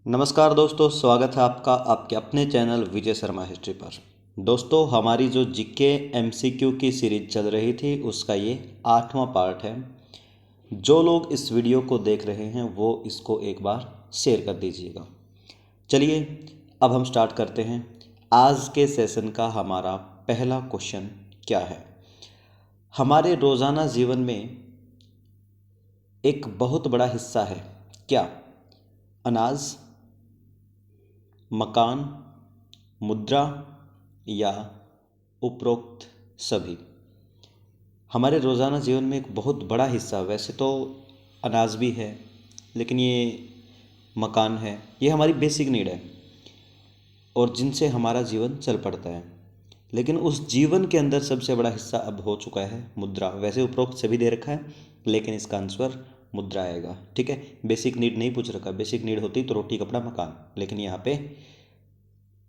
नमस्कार दोस्तों, स्वागत है आपका आपके अपने चैनल विजय शर्मा हिस्ट्री पर। दोस्तों, हमारी जो जीके एमसीक्यू की सीरीज चल रही थी उसका ये 8वां पार्ट है। जो लोग इस वीडियो को देख रहे हैं वो इसको एक बार शेयर कर दीजिएगा। चलिए अब हम स्टार्ट करते हैं। आज के सेशन का हमारा पहला क्वेश्चन क्या है। हमारे रोज़ाना जीवन में एक बहुत बड़ा हिस्सा है क्या? अनाज, मकान, मुद्रा या उपरोक्त सभी। हमारे रोज़ाना जीवन में एक बहुत बड़ा हिस्सा, वैसे तो अनाज भी है लेकिन ये मकान है, ये हमारी बेसिक नीड है और जिनसे हमारा जीवन चल पड़ता है। लेकिन उस जीवन के अंदर सबसे बड़ा हिस्सा अब हो चुका है मुद्रा। वैसे उपरोक्त सभी दे रखा है लेकिन इसका आंसर मुद्रा आएगा। ठीक है, बेसिक नीड नहीं पूछ रखा। बेसिक नीड होती तो रोटी कपड़ा मकान, लेकिन यहाँ पे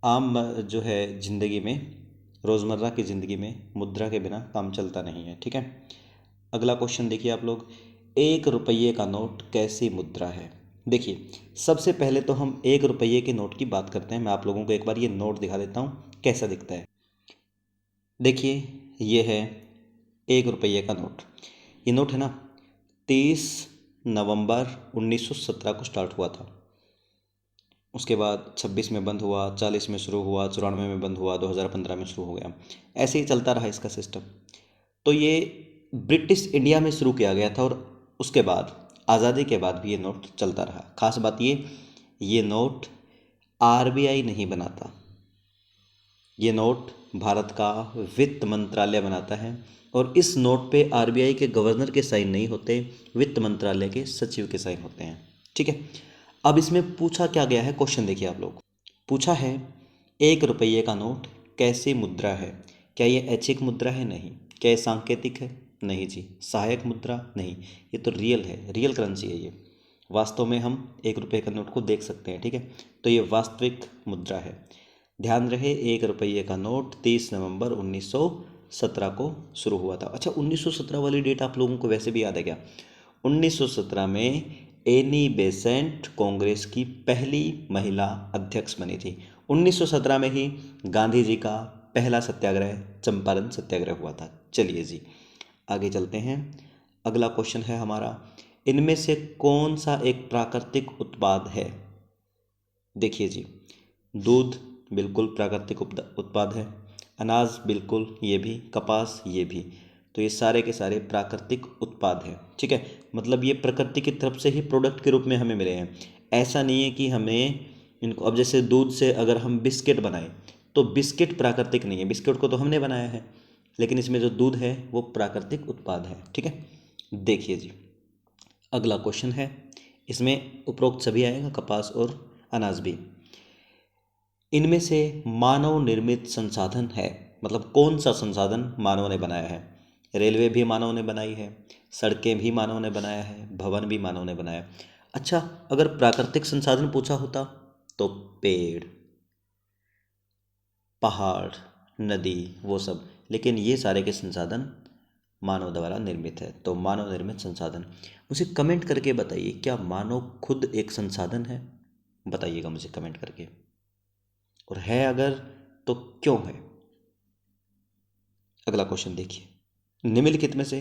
आम जो है ज़िंदगी में, रोज़मर्रा की ज़िंदगी में मुद्रा के बिना काम चलता नहीं है। ठीक है, अगला क्वेश्चन देखिए आप लोग। 1 रुपये का नोट कैसी मुद्रा है? देखिए, सबसे पहले तो हम 1 रुपये के नोट की बात करते हैं। मैं आप लोगों को एक बार ये नोट दिखा देता हूँ कैसा दिखता है। देखिए, ये है 1 रुपये का नोट। ये नोट है ना, 30 नवंबर 1917 को स्टार्ट हुआ था। उसके बाद 26 में बंद हुआ, 40 में शुरू हुआ, 94 में बंद हुआ, 2015 में शुरू हो गया। ऐसे ही चलता रहा इसका सिस्टम। तो ये ब्रिटिश इंडिया में शुरू किया गया था और उसके बाद आज़ादी के बाद भी ये नोट चलता रहा। खास बात ये नोट आरबीआई नहीं बनाता। ये नोट भारत का वित्त मंत्रालय बनाता है और इस नोट पे आरबीआई के गवर्नर के साइन नहीं होते, वित्त मंत्रालय के सचिव के साइन होते हैं। ठीक है, अब इसमें पूछा क्या गया है, क्वेश्चन देखिए आप लोग। पूछा है 1 रुपये का नोट कैसी मुद्रा है? क्या ये ऐच्छिक मुद्रा है? नहीं। क्या ये सांकेतिक है? नहीं जी। सहायक मुद्रा? नहीं। ये तो रियल है, रियल करेंसी है। ये वास्तव में हम 1 रुपये का नोट को देख सकते हैं। ठीक है, तो ये वास्तविक मुद्रा है। ध्यान रहे, 1 रुपये का नोट 30 नवंबर 1917 को शुरू हुआ था। अच्छा, 1917 वाली डेट आप लोगों को वैसे भी याद है क्या? 1917 में एनी बेसेंट कांग्रेस की पहली महिला अध्यक्ष बनी थी। 1917 में ही गांधी जी का पहला सत्याग्रह, चंपारण सत्याग्रह हुआ था। चलिए जी, आगे चलते हैं। अगला क्वेश्चन है हमारा, इनमें से कौन सा एक प्राकृतिक उत्पाद है? देखिए जी, दूध बिल्कुल प्राकृतिक उत्पाद है, अनाज बिल्कुल, ये भी, कपास ये भी। तो ये सारे के सारे प्राकृतिक उत्पाद हैं। ठीक है, मतलब ये प्रकृति की तरफ से ही प्रोडक्ट के रूप में हमें मिले हैं। ऐसा नहीं है कि हमें इनको, अब जैसे दूध से अगर हम बिस्किट बनाएं तो बिस्किट प्राकृतिक नहीं है, बिस्किट को तो हमने बनाया है, लेकिन इसमें जो दूध है वो प्राकृतिक उत्पाद है। ठीक है, देखिए जी, अगला क्वेश्चन है। इसमें उपरोक्त सभी आएगा, कपास और अनाज भी। इनमें से मानव निर्मित संसाधन है, मतलब कौन सा संसाधन मानव ने बनाया है? रेलवे भी मानव ने बनाई है, सड़कें भी मानव ने बनाया है, भवन भी मानव ने बनाया। अच्छा, अगर प्राकृतिक संसाधन पूछा होता तो पेड़, पहाड़, नदी, वो सब, लेकिन ये सारे के संसाधन मानव द्वारा निर्मित है। तो मानव निर्मित संसाधन। मुझे कमेंट करके बताइए, क्या मानव खुद एक संसाधन है? बताइएगा मुझे कमेंट करके, और है अगर तो क्यों है? अगला क्वेश्चन देखिए, निम्नलिखित में से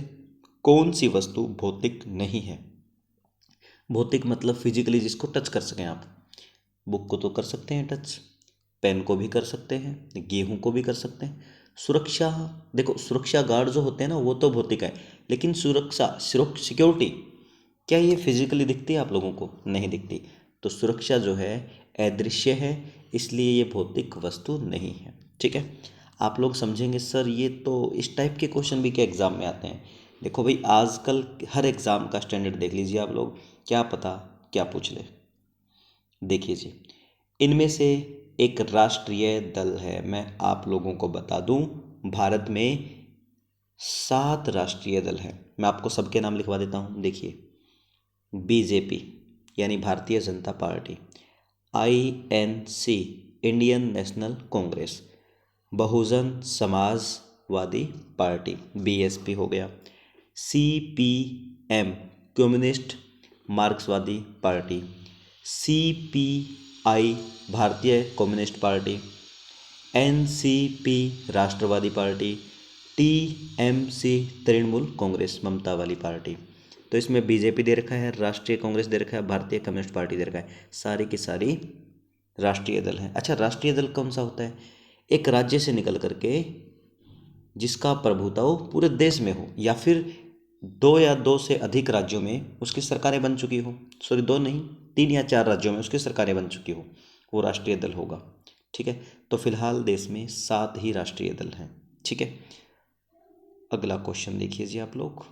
कौन सी वस्तु भौतिक नहीं है? भौतिक मतलब फिजिकली जिसको टच कर सकें आप। बुक को तो कर सकते हैं टच, पेन को भी कर सकते हैं, गेहूं को भी कर सकते हैं। सुरक्षा, देखो सुरक्षा गार्ड जो होते हैं ना वो तो भौतिक है, लेकिन सुरक्षा, सिक्योरिटी, क्या ये फिजिकली दिखती है आप लोगों को? नहीं दिखती। तो सुरक्षा जो है अदृश्य है, इसलिए ये भौतिक वस्तु नहीं है। ठीक है, आप लोग समझेंगे सर ये तो इस टाइप के क्वेश्चन भी क्या एग्ज़ाम में आते हैं। देखो भाई, आजकल हर एग्ज़ाम का स्टैंडर्ड देख लीजिए आप लोग, क्या पता क्या पूछ ले। देखिए जी, इनमें से एक राष्ट्रीय दल है। मैं आप लोगों को बता दूं, भारत में 7 राष्ट्रीय दल हैं। मैं आपको सबके नाम लिखवा देता हूं। देखिए, बीजेपी यानी Bharatiya Janata party, INC Indian National Congress, Bahujan Samajwadi party BSP हो गया, CPM Communist Marxwadi party, CPI Bharatiya Communist party, NCP Rashtrawadi party, TMC Trinamool Congress Mamata वाली पार्टी। तो इसमें BJP दे रखा है, राष्ट्रीय कांग्रेस दे रखा है, भारतीय कम्युनिस्ट पार्टी दे रखा है, सारी की सारी राष्ट्रीय दल हैं। अच्छा, राष्ट्रीय दल कौन सा होता है? एक राज्य से निकल करके जिसका प्रभुत्व पूरे देश में हो, या फिर दो या दो से अधिक राज्यों में उसकी सरकारें बन चुकी हो, सॉरी दो नहीं, 3 या 4 राज्यों में उसकी सरकारें बन चुकी हो, वो राष्ट्रीय दल होगा। ठीक है, तो फिलहाल देश में 7 ही राष्ट्रीय दल हैं। ठीक है, अगला क्वेश्चन देखिए जी आप लोग।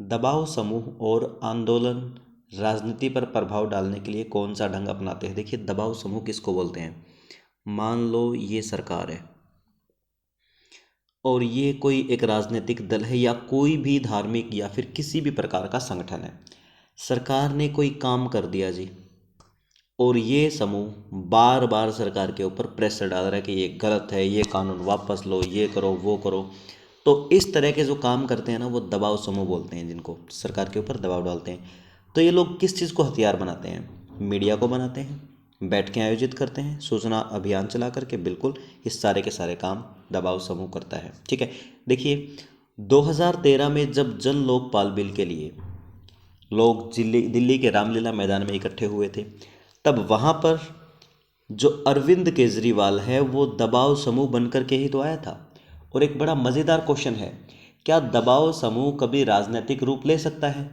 दबाव समूह और आंदोलन राजनीति पर प्रभाव डालने के लिए कौन सा ढंग अपनाते हैं? देखिए, दबाव समूह किसको बोलते हैं? मान लो ये सरकार है और ये कोई एक राजनीतिक दल है या कोई भी धार्मिक या फिर किसी भी प्रकार का संगठन है। सरकार ने कोई काम कर दिया जी, और ये समूह बार बार सरकार के ऊपर प्रेशर डाल रहा है कि ये गलत है, ये कानून वापस लो, ये करो, वो करो। तो इस तरह के जो काम करते हैं ना, वो दबाव समूह बोलते हैं, जिनको सरकार के ऊपर दबाव डालते हैं। तो ये लोग किस चीज़ को हथियार बनाते हैं? मीडिया को बनाते हैं, बैठकें आयोजित करते हैं, सूचना अभियान चला करके, बिल्कुल इस सारे के सारे काम दबाव समूह करता है। ठीक है, देखिए 2013 में जब जन लोकपाल बिल के लिए लोग दिल्ली के रामलीला मैदान में इकट्ठे हुए थे, तब वहाँ पर जो अरविंद केजरीवाल है वो दबाव समूह बनकर के ही तो आया था। और एक बड़ा मज़ेदार क्वेश्चन है, क्या दबाव समूह कभी राजनीतिक रूप ले सकता है?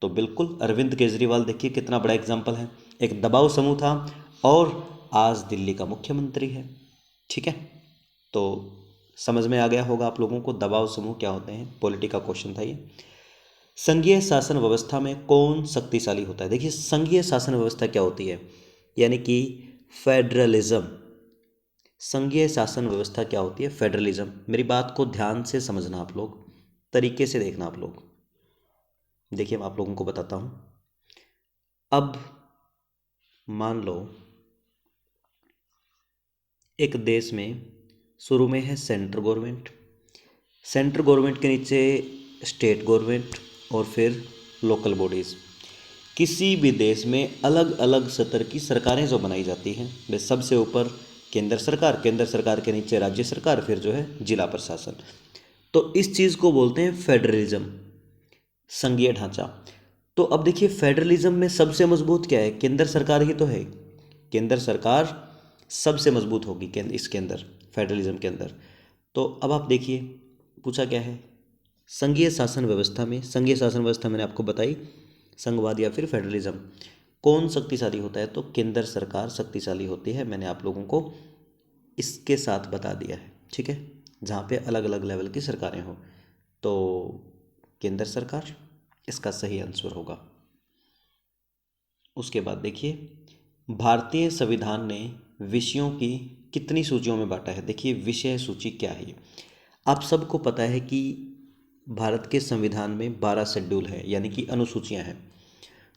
तो बिल्कुल, अरविंद केजरीवाल देखिए कितना बड़ा एग्जाम्पल है, एक दबाव समूह था और आज दिल्ली का मुख्यमंत्री है। ठीक है, तो समझ में आ गया होगा आप लोगों को दबाव समूह क्या होते हैं। पॉलिटी का क्वेश्चन था ये। संघीय शासन व्यवस्था में कौन शक्तिशाली होता है? देखिए, संघीय शासन व्यवस्था क्या होती है, यानी कि फेडरलिज्म। संघीय शासन व्यवस्था क्या होती है? फेडरलिज्म। मेरी बात को ध्यान से समझना आप लोग, तरीके से देखना आप लोग। देखिए, मैं आप लोगों को बताता हूँ। अब मान लो एक देश में शुरू में है सेंट्रल गवर्नमेंट, सेंट्रल गवर्नमेंट के नीचे स्टेट गवर्नमेंट और फिर लोकल बॉडीज़। किसी भी देश में अलग अलग स्तर की सरकारें जो बनाई जाती हैं, वे सबसे ऊपर केंद्र सरकार, केंद्र सरकार के नीचे राज्य सरकार, फिर जो है जिला प्रशासन। तो इस चीज़ को बोलते हैं फेडरलिज्म, संघीय ढांचा। तो अब देखिए, फेडरलिज्म में सबसे मजबूत क्या है? केंद्र सरकार ही तो है। केंद्र सरकार सबसे मजबूत होगी इसके अंदर, फेडरलिज्म के अंदर। तो अब आप देखिए, पूछा क्या है? संघीय शासन व्यवस्था में, संघीय शासन व्यवस्था मैंने आपको बताई, संघवाद या फिर फेडरलिज्म, कौन शक्तिशाली होता है? तो केंद्र सरकार शक्तिशाली होती है। मैंने आप लोगों को इसके साथ बता दिया है। ठीक है, जहाँ पे अलग अलग लेवल की सरकारें हो, तो केंद्र सरकार इसका सही आंसर होगा। उसके बाद देखिए, भारतीय संविधान ने विषयों की कितनी सूचियों में बांटा है? देखिए, विषय सूची क्या है? आप सबको पता है कि भारत के संविधान में 12 शेड्यूल है, यानी कि अनुसूचियां हैं।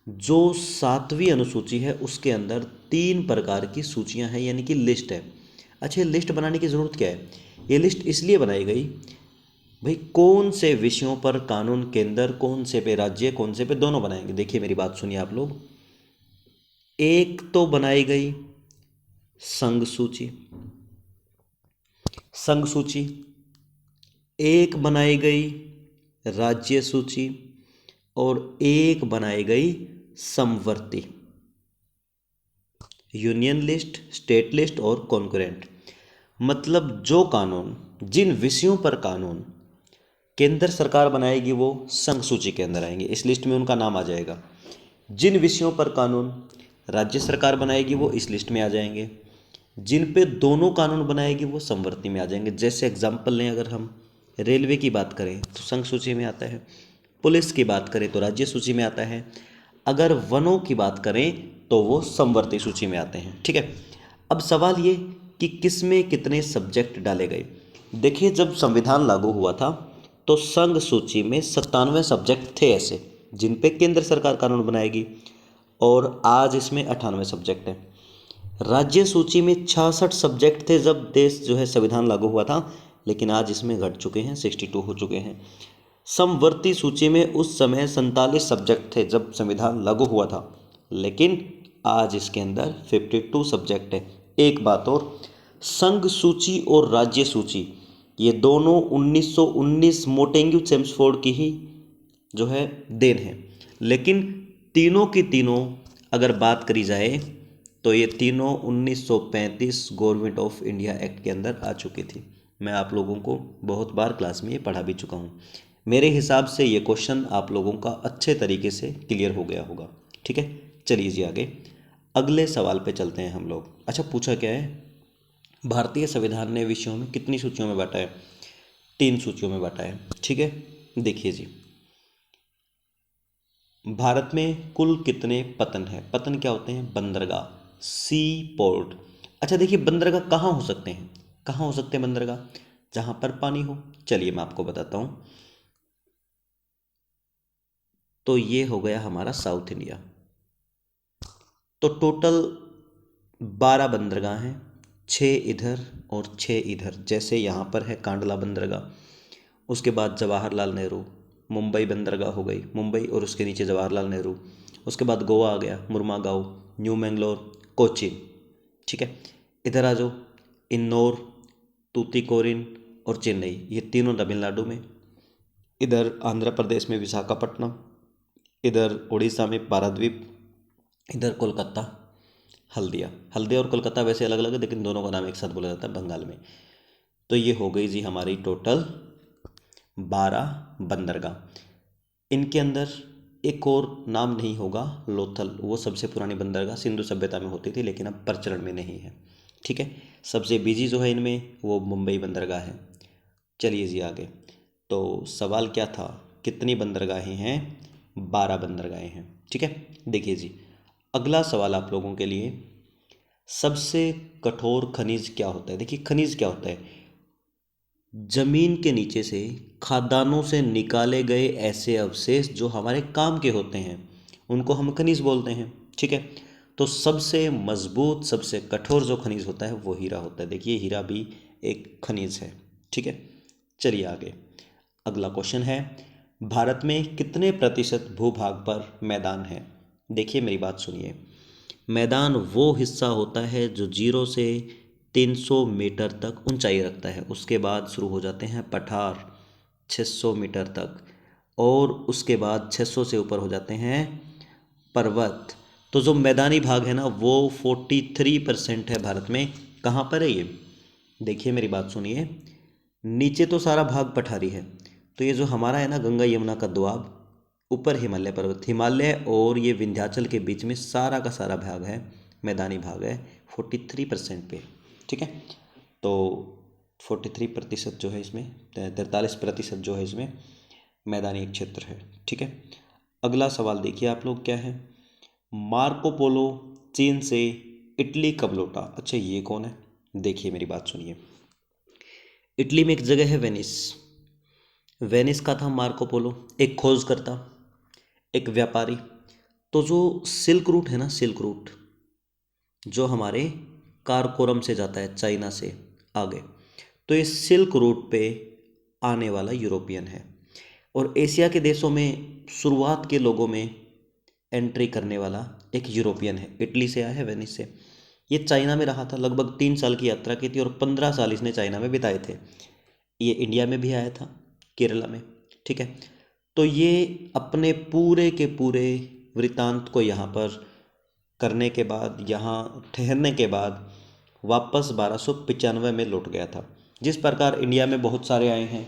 जो 7वीं अनुसूची है उसके अंदर 3 प्रकार की सूचियां हैं, यानी कि लिस्ट है। अच्छा, लिस्ट बनाने की ज़रूरत क्या है? ये लिस्ट इसलिए बनाई गई भाई, कौन से विषयों पर कानून केंद्र, कौन से पे राज्य, कौन से पे दोनों बनाएंगे। देखिए, मेरी बात सुनिए आप लोग। एक तो बनाई गई संघ सूची, संघ सूची, एक बनाई गई राज्य सूची, और एक बनाई गई समवर्ती, यूनियन लिस्ट, स्टेट लिस्ट और कॉन्करेंट। मतलब जो कानून, जिन विषयों पर कानून केंद्र सरकार बनाएगी वो संघ सूची के अंदर आएंगे, इस लिस्ट में उनका नाम आ जाएगा। जिन विषयों पर कानून राज्य सरकार बनाएगी वो इस लिस्ट में आ जाएंगे। जिन पे दोनों कानून बनाएगी वो समवर्ती में आ जाएंगे। जैसे एग्जाम्पल लें, अगर हम रेलवे की बात करें तो संघ सूची में आता है, पुलिस की बात करें तो राज्य सूची में आता है, अगर वनों की बात करें तो वो समवर्ती सूची में आते हैं। ठीक है, अब सवाल ये कि किस में कितने सब्जेक्ट डाले गए। देखिए, जब संविधान लागू हुआ था तो संघ सूची में 97 सब्जेक्ट थे ऐसे जिन पे केंद्र सरकार कानून बनाएगी, और आज इसमें 98 सब्जेक्ट हैं। राज्य सूची में 66 सब्जेक्ट थे जब देश जो है संविधान लागू हुआ था, लेकिन आज इसमें घट चुके हैं, 62 हो चुके हैं। समवर्ती सूची में उस समय 47 सब्जेक्ट थे जब संविधान लागू हुआ था, लेकिन आज इसके अंदर 52 सब्जेक्ट है। एक बात और, संघ सूची और राज्य सूची ये दोनों 1919 मोटेंग्यू चेम्सफोर्ड की ही जो है देन है, लेकिन तीनों की तीनों अगर बात करी जाए तो ये तीनों 1935 गवर्नमेंट ऑफ इंडिया एक्ट के अंदर आ चुकी थी। मैं आप लोगों को बहुत बार क्लास में ये पढ़ा भी चुका हूँ। मेरे हिसाब से ये क्वेश्चन आप लोगों का अच्छे तरीके से क्लियर हो गया होगा। ठीक है, चलिए जी आगे अगले सवाल पे चलते हैं हम लोग। अच्छा, पूछा क्या है, भारतीय संविधान ने विषयों में कितनी सूचियों में बांटा है? 3 सूचियों में बांटा है। ठीक है, देखिए जी, भारत में कुल कितने पतन है? पतन क्या होते हैं? बंदरगाह, सी पोर्ट। अच्छा देखिए, बंदरगाह कहाँ हो सकते हैं? कहाँ हो सकते हैं बंदरगाह? जहां पर पानी हो। चलिए मैं आपको बताता हूं। तो ये हो गया हमारा साउथ इंडिया। तो टोटल 12 बंदरगाह हैं, 6 इधर और 6 इधर। जैसे यहाँ पर है कांडला बंदरगाह, उसके बाद जवाहरलाल नेहरू, मुंबई बंदरगाह हो गई, मुंबई और उसके नीचे जवाहरलाल नेहरू। उसके बाद गोवा आ गया, मुर्मागांव, न्यू मैंगलोर, कोचीन। ठीक है, इधर आ जाओ, इन्नौर, तूतीकोरिन और चेन्नई, ये तीनों तमिलनाडु में। इधर आंध्र प्रदेश में विशाखापट्टनम, इधर उड़ीसा में पाराद्वीप, इधर कोलकाता, हल्दिया। हल्दिया और कोलकाता वैसे अलग अलग है, लेकिन दोनों का नाम एक साथ बोला जाता है बंगाल में। तो ये हो गई जी हमारी टोटल 12 बंदरगाह। इनके अंदर एक और नाम नहीं होगा, लोथल। वो सबसे पुरानी बंदरगाह सिंधु सभ्यता में होती थी, लेकिन अब प्रचलन में नहीं है। ठीक है, सबसे बिजी जो है इनमें वो मुंबई बंदरगाह है। चलिए जी आगे। तो सवाल क्या था, कितनी बंदरगाहें हैं? 12 बंदरगाहें हैं। ठीक है, देखिए जी अगला सवाल आप लोगों के लिए, सबसे कठोर खनिज क्या होता है? देखिए खनिज क्या होता है, जमीन के नीचे से खादानों से निकाले गए ऐसे अवशेष जो हमारे काम के होते हैं, उनको हम खनिज बोलते हैं। ठीक है, तो सबसे मजबूत सबसे कठोर जो खनिज होता है वो हीरा होता है। देखिए हीरा भी एक खनिज है। ठीक है, चलिए आगे अगला क्वेश्चन है, भारत में कितने प्रतिशत भूभाग पर मैदान है? देखिए मेरी बात सुनिए, मैदान वो हिस्सा होता है जो 0 से 300 मीटर तक ऊंचाई रखता है। उसके बाद शुरू हो जाते हैं पठार 600 मीटर तक, और उसके बाद 600 से ऊपर हो जाते हैं पर्वत। तो जो मैदानी भाग है ना वो 43% है भारत में। कहाँ पर है ये? देखिए मेरी बात सुनिए, नीचे तो सारा भाग पठारी है, तो ये जो हमारा है ना गंगा यमुना का दोआब, ऊपर हिमालय पर्वत, हिमालय और ये विंध्याचल के बीच में सारा का सारा भाग है मैदानी भाग है 43% पे। ठीक है, तो 43% जो है इसमें, 43% जो है इसमें मैदानी क्षेत्र है। ठीक है, अगला सवाल देखिए आप लोग क्या है, मार्को पोलो चीन से इटली कब लौटा? अच्छा ये कौन है? देखिए मेरी बात सुनिए, इटली में एक जगह है वेनिस, वेनिस का था मार्को पोलो, एक खोजकर्ता, एक व्यापारी। तो जो सिल्क रूट है ना, सिल्क रूट जो हमारे काराकोरम से जाता है चाइना से आगे, तो ये सिल्क रूट पे आने वाला यूरोपियन है। और एशिया के देशों में शुरुआत के लोगों में एंट्री करने वाला एक यूरोपियन है, इटली से आया है, वेनिस से। ये चाइना में रहा था, लगभग 3 साल की यात्रा की थी और 15 साल इसने चाइना में बिताए थे। ये इंडिया में भी आया था, केरला में। ठीक है, तो ये अपने पूरे के पूरे वृतांत को यहाँ पर करने के बाद, यहाँ ठहरने के बाद वापस 1295 में लौट गया था। जिस प्रकार इंडिया में बहुत सारे आए हैं,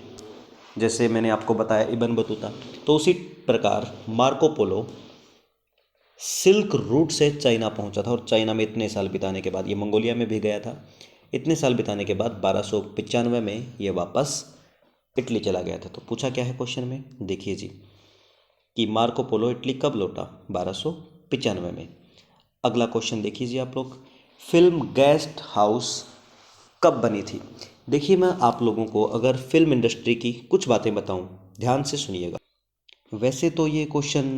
जैसे मैंने आपको बताया इबन बतूता, तो उसी प्रकार मार्को पोलो सिल्क रूट से चाइना पहुंचा था, और चाइना में इतने साल बिताने के बाद, ये मंगोलिया में भी गया था, इतने साल बिताने के बाद 1295 में ये वापस इटली चला गया था। तो पूछा क्या है क्वेश्चन में, देखिए जी, कि मार्को पोलो इटली कब लौटा? 1295 में। अगला क्वेश्चन देखिए जी आप लोग, फिल्म गेस्ट हाउस कब बनी थी? देखिए मैं आप लोगों को अगर फिल्म इंडस्ट्री की कुछ बातें बताऊं, ध्यान से सुनिएगा। वैसे तो ये क्वेश्चन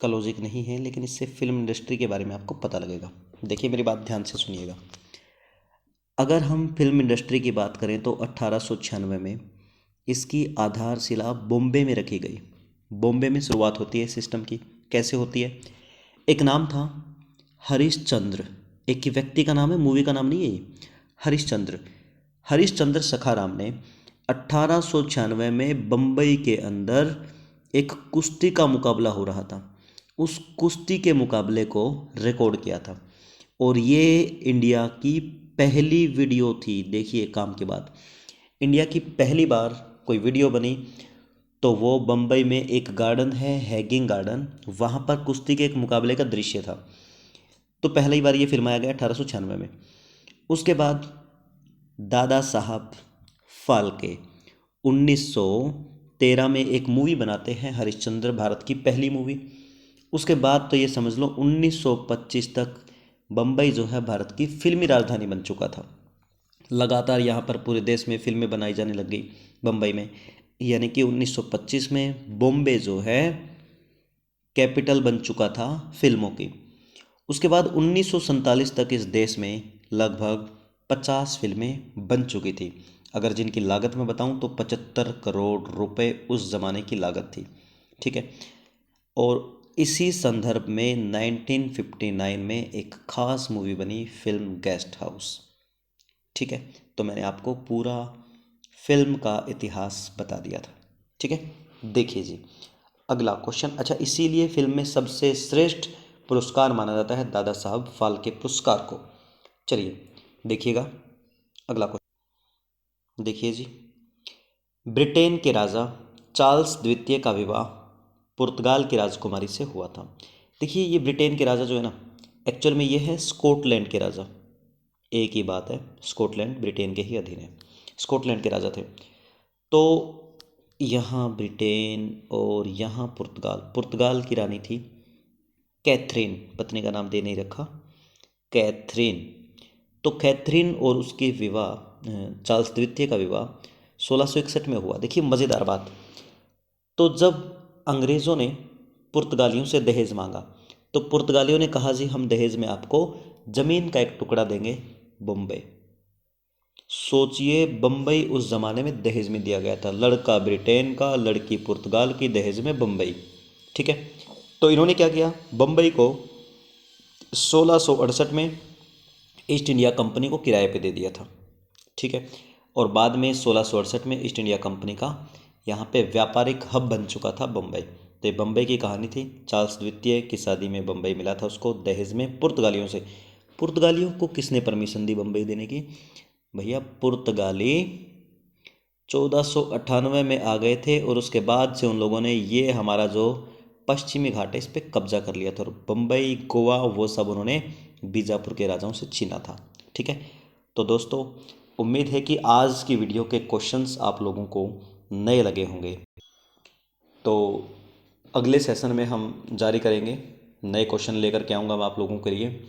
का लॉजिक नहीं है, लेकिन इससे फिल्म इंडस्ट्री के बारे में आपको पता लगेगा। देखिए मेरी बात ध्यान से सुनिएगा, अगर हम फिल्म इंडस्ट्री की बात करें तो 1896 में इसकी आधारशिला बॉम्बे में रखी गई। बॉम्बे में शुरुआत होती है सिस्टम की। कैसे होती है? एक नाम था हरिश्चंद्र, एक ही व्यक्ति का नाम है, मूवी का नाम नहीं है ये। हरिश्चंद्र, हरिश्चंद्र सखाराम ने 1896 में बम्बई के अंदर एक कुश्ती का मुकाबला हो रहा था, उस कुश्ती के मुकाबले को रिकॉर्ड किया था। और ये इंडिया की पहली वीडियो थी। देखिए काम की बात, इंडिया की पहली बार कोई वीडियो बनी तो वो बम्बई में एक गार्डन है, हैगिंग गार्डन, वहाँ पर कुश्ती के एक मुकाबले का दृश्य था। तो पहली बार ये फिल्माया गया 1896 में। उसके बाद दादा साहब फाल्के 1913 में एक मूवी बनाते हैं, हरिश्चंद्र, भारत की पहली मूवी। उसके बाद तो ये समझ लो 1925 तक बम्बई जो है भारत की फिल्मी राजधानी बन चुका था। लगातार यहाँ पर पूरे देश में फिल्में बनाई जाने लग गई बम्बई में, यानी कि 1925 में बॉम्बे जो है कैपिटल बन चुका था फिल्मों की। उसके बाद 1947 तक इस देश में लगभग 50 फिल्में बन चुकी थी। अगर जिनकी लागत मैं बताऊं तो 75 करोड़ रुपए उस ज़माने की लागत थी, ठीक है। और इसी संदर्भ में 1959 में एक खास मूवी बनी, फिल्म गेस्ट हाउस, ठीक है। तो मैंने आपको पूरा फिल्म का इतिहास बता दिया था, ठीक है। देखिए जी अगला क्वेश्चन। अच्छा, इसीलिए फिल्म में सबसे श्रेष्ठ पुरस्कार माना जाता है दादा साहब फाल्के पुरस्कार को। चलिए देखिएगा अगला क्वेश्चन। देखिए जी, ब्रिटेन के राजा चार्ल्स द्वितीय का विवाह पुर्तगाल की राजकुमारी से हुआ था। देखिए ये ब्रिटेन के राजा जो है ना, एक्चुअल में ये है स्कॉटलैंड के राजा। एक ही बात है, स्कॉटलैंड ब्रिटेन के ही अधीन है, स्कॉटलैंड के राजा थे। तो यहाँ ब्रिटेन और यहाँ पुर्तगाल, पुर्तगाल की रानी थी कैथरीन, पत्नी का नाम दे नहीं रखा, कैथरीन। तो कैथरीन और उसके विवाह, चार्ल्स द्वितीय का विवाह 1661 में हुआ। देखिए मज़ेदार बात, तो जब अंग्रेज़ों ने पुर्तगालियों से दहेज मांगा तो पुर्तगालियों ने कहा जी हम दहेज में आपको ज़मीन का एक टुकड़ा देंगे, बम्बई। सोचिए बम्बई उस ज़माने में दहेज में दिया गया था, लड़का ब्रिटेन का, लड़की पुर्तगाल की, दहेज में बम्बई, ठीक है। तो इन्होंने क्या किया, बम्बई को 1668 में ईस्ट इंडिया कंपनी को किराए पे दे दिया था, ठीक है। और बाद में 1668 में ईस्ट इंडिया कंपनी का यहाँ पे व्यापारिक हब बन चुका था बम्बई। तो ये बम्बई की कहानी थी। चार्ल्स द्वितीय की शादी में बम्बई मिला था उसको दहेज में पुर्तगालियों से। पुर्तगालियों को किसने परमिशन दी बम्बई देने की? भैया पुर्तगाली 1498 में आ गए थे और उसके बाद से उन लोगों ने ये हमारा जो पश्चिमी घाट है इस पर कब्जा कर लिया था, और बम्बई, गोवा, वो सब उन्होंने बीजापुर के राजाओं से छीना था, ठीक है। तो दोस्तों उम्मीद है कि आज की वीडियो के क्वेश्चंस आप लोगों को नए लगे होंगे। तो अगले सेशन में हम जारी करेंगे, नए क्वेश्चन लेकर के आऊँगा मैं आप लोगों के लिए।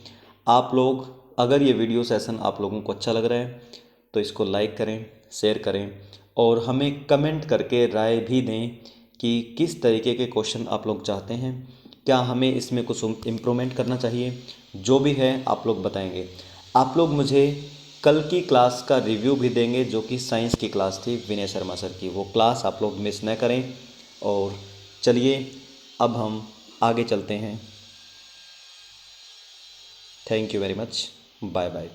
आप लोग अगर ये वीडियो सेशन आप लोगों को अच्छा लग रहा है तो इसको लाइक करें, शेयर करें और हमें कमेंट करके राय भी दें कि किस तरीके के क्वेश्चन आप लोग चाहते हैं, क्या हमें इसमें कुछ इम्प्रूवमेंट करना चाहिए। जो भी है आप लोग बताएंगे। आप लोग मुझे कल की क्लास का रिव्यू भी देंगे जो कि साइंस की क्लास थी विनय शर्मा सर की, वो क्लास आप लोग मिस न करें। और चलिए अब हम आगे चलते हैं। Thank you very much, bye bye.